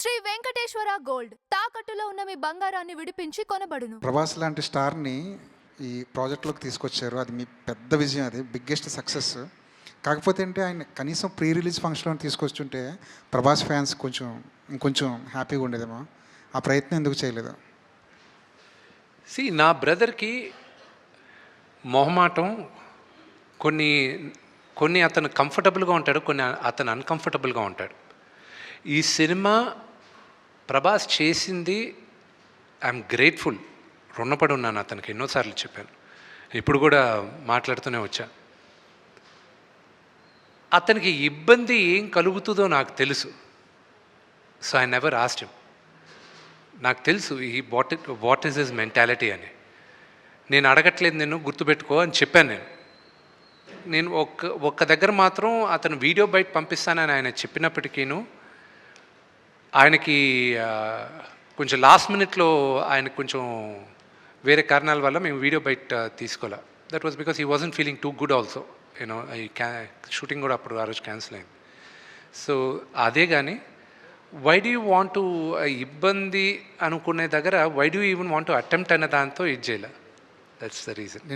Shri Venkateswara gold తాకట్టులో ఉన్న మీ బంగారాన్ని విడిపించి కొనబడును. ప్రభాస్ లాంటి స్టార్ని ఈ ప్రాజెక్ట్లోకి తీసుకొచ్చారు. అది మీ పెద్ద విజయం, అది బిగ్గెస్ట్ సక్సెస్. కాకపోతే అంటే ఆయన కనీసం ప్రీ రిలీజ్ ఫంక్షన్లో తీసుకొచ్చుంటే ప్రభాస్ ఫ్యాన్స్ ఇంకొంచెం హ్యాపీగా ఉండేదేమో. ఆ ప్రయత్నం ఎందుకు చేయలేదు? నా బ్రదర్కి మొహమాటం, కొన్ని కొన్ని అతను కంఫర్టబుల్గా ఉంటాడు, కొన్ని అతను అన్కంఫర్టబుల్గా ఉంటాడు. ఈ సినిమా ప్రభాస్ చేసింది ఐఎమ్ గ్రేట్ఫుల్, రుణపడి ఉన్నాను అతనికి. ఎన్నోసార్లు చెప్పాను, ఇప్పుడు కూడా మాట్లాడుతూనే వచ్చా. అతనికి ఇబ్బంది ఏం కలుగుతుందో నాకు తెలుసు. So I never asked him. నాకు తెలుసు వాట్ ఈస్ హిస్ మెంటాలిటీ అని. నేను అడగట్లేదు, నేను గుర్తుపెట్టుకో అని చెప్పాను. నేను ఒక్క దగ్గర మాత్రం అతను వీడియో బయట పంపిస్తానని ఆయన చెప్పినప్పటికీను ఆయనకి కొంచెం లాస్ట్ మినిట్లో ఆయనకు కొంచెం వేరే కారణాల వల్ల మేము వీడియో బయట తీసుకోలే. That was because he wasn't feeling too good also. You know ఈ షూటింగ్ కూడా అప్పుడు ఆ రోజు క్యాన్సిల్ అయింది. సో అదే కానీ why do you want to ఇబ్బంది అనుకునే దగ్గర why do you even want to attempt అనే దాంతో ఇది చేయలే. That's the reason.